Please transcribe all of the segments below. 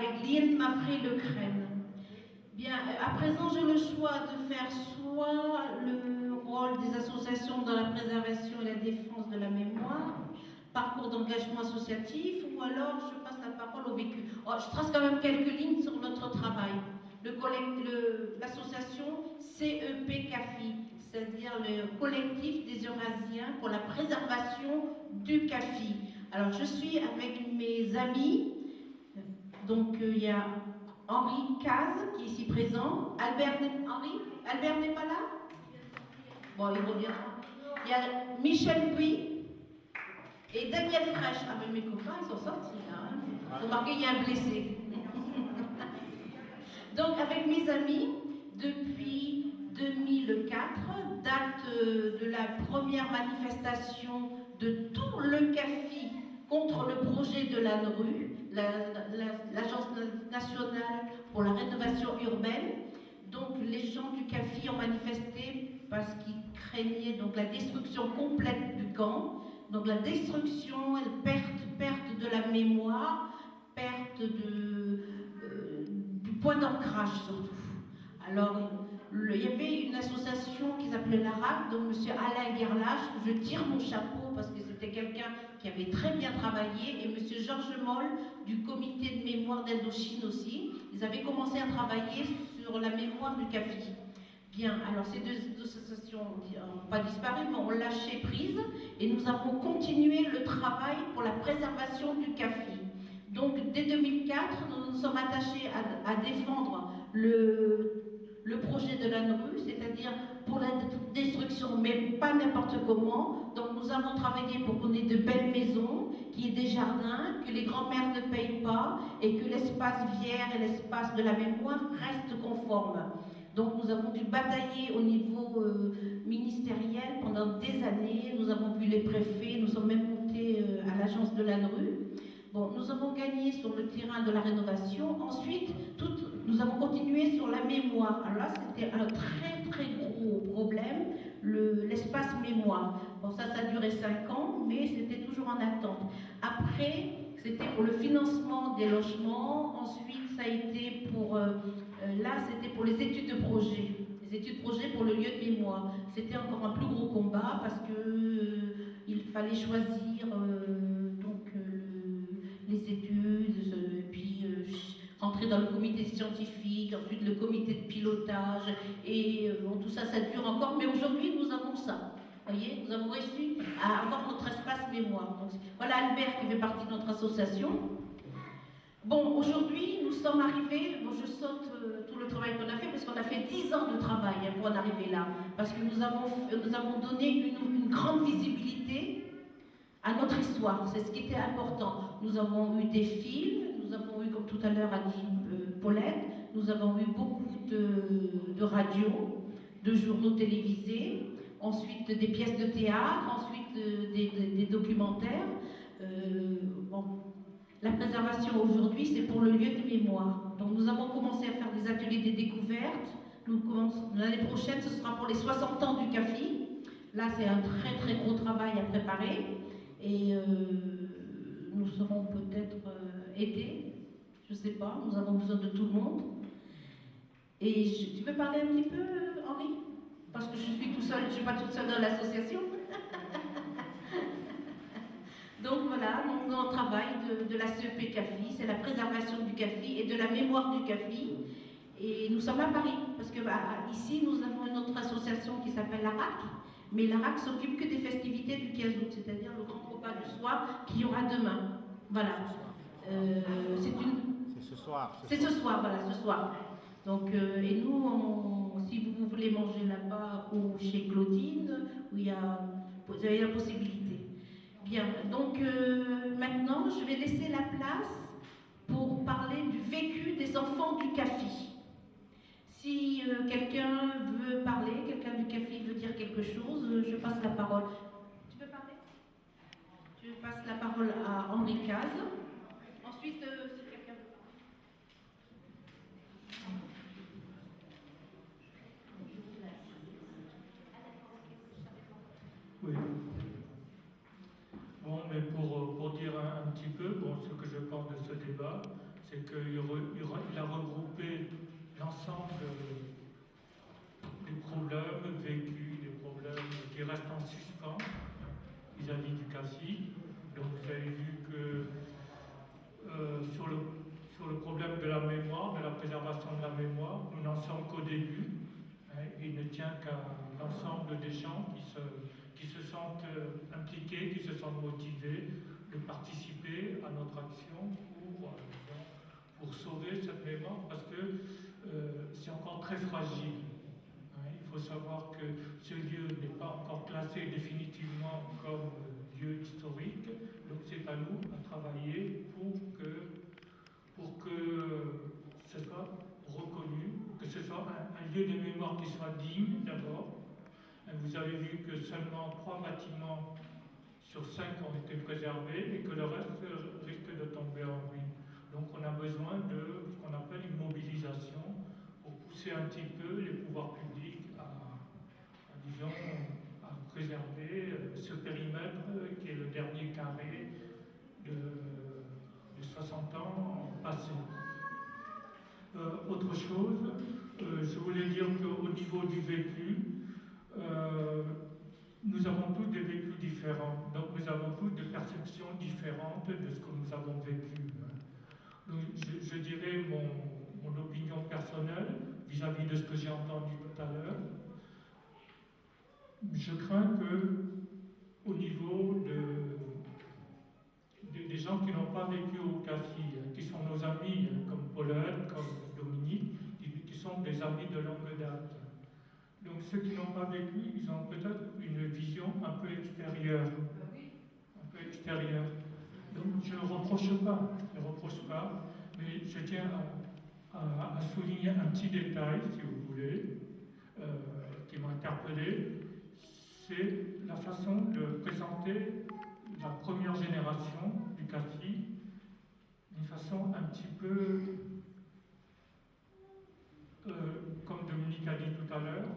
avec Lynn Maffrey-Lecrène. Bien, à présent, j'ai le choix de faire soit le rôle des associations dans la préservation et la défense de la mémoire, parcours d'engagement associatif, ou alors je passe la parole au vécu. Oh, je trace quand même quelques lignes sur notre travail. L'association CEP-CAFI, c'est-à-dire le collectif des Eurasiens pour la préservation du CAFI. Alors, je suis avec mes amis, donc il y a Henri Caz, qui est ici présent. Albert n'est pas là? Bon, il revient. Il y a Michel Puy et Daniel Fraîche. Ah, mais mes copains, ils sont sortis là. Hein. Remarquez, il y a un blessé. Donc, avec mes amis, depuis 2004, date de la première manifestation de tout le CAFI contre le projet de l'ANRU, l'Agence nationale pour la rénovation urbaine. Donc les gens du CAFI ont manifesté parce qu'ils craignaient donc la destruction complète du camp, donc la destruction, perte de la mémoire, perte du point d'ancrage surtout. Alors, il y avait une association qui s'appelait l'ARAC, donc M. Alain Gerlache, je tire mon chapeau parce que c'était quelqu'un qui avait très bien travaillé, et M. Georges Moll du comité de mémoire d'Indochine aussi. Ils avaient commencé à travailler sur la mémoire du CAFI. Bien, alors ces deux associations n'ont pas disparu, mais ont lâché prise, et nous avons continué le travail pour la préservation du CAFI. Donc, dès 2004, nous nous sommes attachés à défendre le projet de l'ANRU, c'est-à-dire pour la destruction, mais pas n'importe comment. Donc nous avons travaillé pour qu'on ait de belles maisons, qu'il y ait des jardins, que les grands-mères ne payent pas et que l'espace vière et l'espace de la mémoire restent conformes. Donc nous avons dû batailler au niveau ministériel pendant des années. Nous avons vu les préfets, nous sommes même montés à l'agence de l'ANRU. Bon, nous avons gagné sur le terrain de la rénovation. Ensuite, nous avons continué sur la mémoire. Alors là, c'était un très très gros problème, l'espace mémoire. Bon, ça a duré 5 ans, mais c'était toujours en attente. Après, c'était pour le financement des logements. Ensuite, ça a été pour... là, c'était pour les études de projet. Les études de projet pour le lieu de mémoire. C'était encore un plus gros combat parce que il fallait choisir les études, puis rentrer dans le comité scientifique, ensuite le comité de pilotage, et bon, tout ça, ça dure encore, mais aujourd'hui, nous avons ça. Vous voyez, nous avons réussi à avoir notre espace mémoire. Donc, voilà Albert qui fait partie de notre association. Bon, aujourd'hui, nous sommes arrivés, bon, je saute tout le travail qu'on a fait, parce qu'on a fait 10 ans de travail hein, pour en arriver là, parce que nous avons donné une grande visibilité à notre histoire, c'est ce qui était important. Nous avons eu des films, nous avons eu, comme tout à l'heure a dit Paulette, nous avons eu beaucoup de radios, de journaux télévisés, ensuite des pièces de théâtre, ensuite des documentaires. Bon. La préservation aujourd'hui, c'est pour le lieu de mémoire. Donc nous avons commencé à faire des ateliers de découverte. L'année prochaine, ce sera pour les 60 ans du CAFI. Là, c'est un très très gros travail à préparer. Et nous serons peut-être aidés, je ne sais pas, nous avons besoin de tout le monde. Et tu veux parler un petit peu, Henri? Parce que je suis tout seul, je ne suis pas toute seule dans l'association. Donc voilà, notre travail de la CEP CAFI, c'est la préservation du CAFI et de la mémoire du CAFI. Et nous sommes à Paris, parce que ici, nous avons une autre association qui s'appelle l'ARAC, mais l'ARAC s'occupe que des festivités du 15 août, c'est-à-dire le grand repas du soir qu'il y aura demain. Voilà. C'est ce soir. C'est ce soir, voilà, ce soir. Donc, et nous, si vous voulez manger là-bas ou chez Claudine, où vous avez la possibilité. Bien, donc maintenant, je vais laisser la place pour parler du vécu des enfants du CAFI. Si quelqu'un veut parler, quelqu'un du CAFI veut dire quelque chose, je passe la parole. Tu veux parler? Je passe la parole à Henri Caz. Ensuite, si quelqu'un veut parler. Oui. Bon, mais pour dire un petit peu, bon, ce que je pense de ce débat, c'est qu'il Il ne tient qu'à l'ensemble des gens qui se sentent impliqués, qui se sentent motivés de participer à notre action pour sauver cette mémoire, parce que c'est encore très fragile. Il faut savoir que ce lieu n'est pas encore classé définitivement comme lieu historique, donc c'est à nous à travailler pour que ce soit reconnu, que ce soit un lieu de mémoire qui soit digne d'abord. Vous avez vu que seulement 3 bâtiments sur 5 ont été préservés et que le reste risque de tomber en ruine. Donc on a besoin de ce qu'on appelle une mobilisation pour pousser un petit peu les pouvoirs publics disons, à préserver ce périmètre qui est le dernier carré de 60 ans passés. Autre chose, je voulais dire qu'au niveau du vécu, nous avons tous des vécus différents, donc nous avons tous des perceptions différentes de ce que nous avons vécu. Donc, je dirais mon opinion personnelle vis-à-vis de ce que j'ai entendu tout à l'heure. Je crains que, au niveau des gens qui n'ont pas vécu au CAFI, qui sont nos amis, comme Paulette, comme Dominique, qui sont des amis de longue date. Donc ceux qui n'ont pas vécu, ils ont peut-être une vision un peu extérieure. Un peu extérieure. Donc je ne reproche pas, mais je tiens à souligner un petit détail, si vous voulez, qui m'a interpellé. C'est la façon de présenter la première génération du CAFI d'une façon un petit peu, comme Dominique a dit tout à l'heure,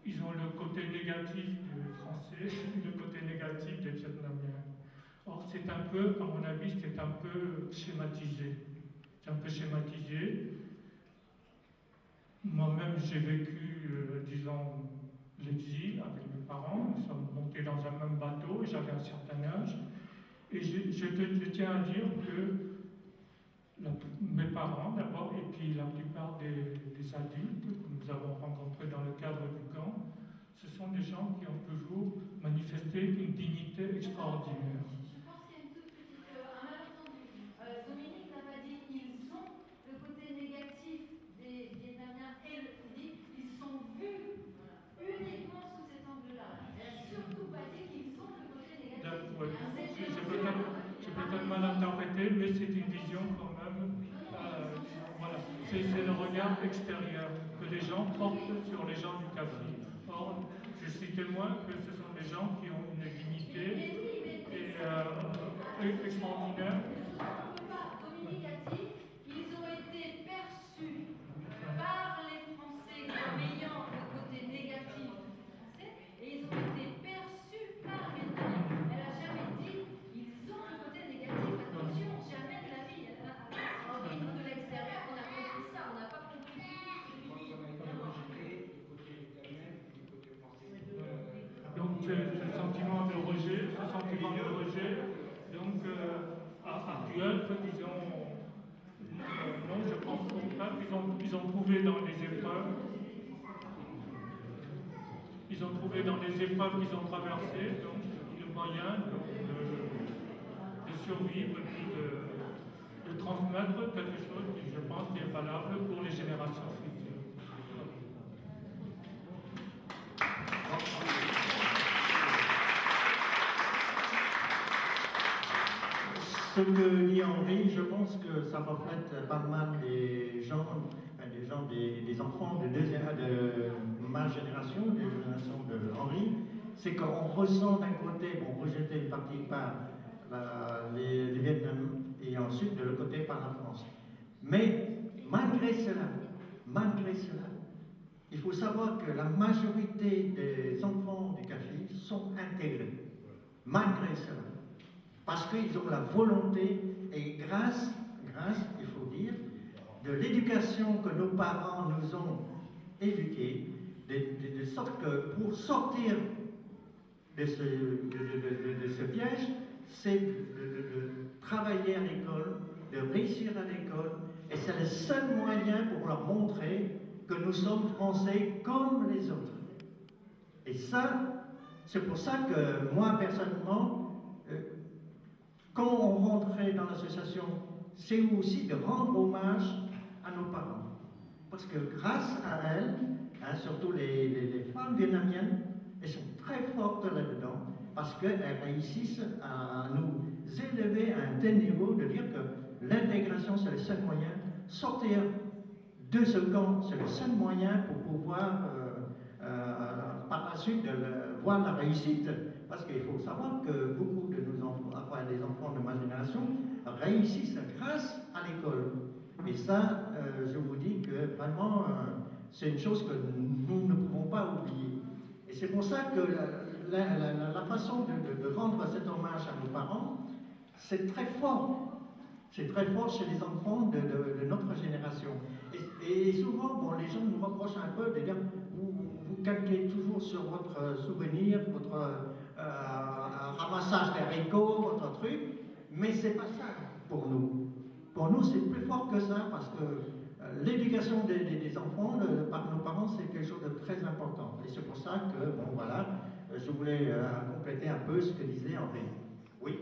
ils ont le côté négatif des Français et le côté négatif des Vietnamiens. Or, c'est un peu, à mon avis, c'est un peu schématisé. C'est un peu schématisé. Moi-même, j'ai vécu, disons, l'exil avec mes parents. Nous sommes montés dans un même bateau et j'avais un certain âge. Et je tiens à dire que mes parents d'abord, et puis la plupart des adultes que nous avons rencontrés dans le cadre du camp, ce sont des gens qui ont toujours manifesté une dignité extraordinaire. Je pense qu'il y a une toute petite, un malentendu. Dominique n'a pas dit qu'ils ont le côté négatif des Vietnamiens et il dit ils sont vus uniquement sous cet angle-là. Elle n'a surtout pas dit qu'ils ont le côté négatif. J'ai peut-être mal interprété, mais c'est une vision quand même. Voilà, c'est le regard extérieur que les gens portent sur les gens du CAFI. Or, je suis témoin que ce sont des gens qui ont une dignité extraordinaire. Dominique a dit qu'ils ont été perçus par les Français comme ayant le côté négatif français et ils ont été perçus par les Vietnamiens. Elle n'a jamais dit ils ont le côté négatif. Attention, jamais de la vie. De l'extérieur, on a compris ça, on n'a pas compris. Donc ce sentiment de rejet, donc actuel, disons, non, je pense pas. Ils ont trouvé dans les épreuves, qu'ils ont traversées, donc le moyen de survivre et de transmettre quelque chose qui, je pense, qui est valable pour les générations futures. Ce que dit Henri, je pense que ça reflète pas mal des enfants de ma génération, des générations de Henri, c'est qu'on ressent d'un côté, rejeté une partie par les Vietnamiens et ensuite de l'autre côté par la France. Mais malgré cela, il faut savoir que la majorité des enfants du CAFI sont intégrés. Malgré cela. Parce qu'ils ont la volonté, et grâce, il faut dire, de l'éducation que nos parents nous ont éduqués, de sorte que pour sortir de ce piège, c'est de travailler à l'école, de réussir à l'école, et c'est le seul moyen pour leur montrer que nous sommes Français comme les autres. Et ça, c'est pour ça que moi, personnellement, quand on rentrait dans l'association, c'est aussi de rendre hommage à nos parents. Parce que grâce à elles, hein, surtout les femmes vietnamiennes, elles sont très fortes là-dedans, parce qu'elles réussissent à nous élever à un tel niveau de dire que l'intégration, c'est le seul moyen. Sortir de ce camp, c'est le seul moyen pour pouvoir, par la suite, voir la réussite. Parce qu'il faut savoir que beaucoup de nos enfants, enfin les enfants de ma génération, réussissent grâce à l'école. Et ça, je vous dis que vraiment, c'est une chose que nous ne pouvons pas oublier. Et c'est pour ça que la façon de rendre cet hommage à nos parents, c'est très fort. C'est très fort chez les enfants de notre génération. Et souvent, bon, les gens nous reprochent un peu de dire vous calquez toujours sur votre souvenir, votre ramassage d'haricots, votre truc, mais c'est pas ça pour nous. Pour nous, c'est plus fort que ça parce que l'éducation des enfants par nos parents, c'est quelque chose de très important. Et c'est pour ça que, bon voilà, je voulais compléter un peu ce que disait Henri. Oui.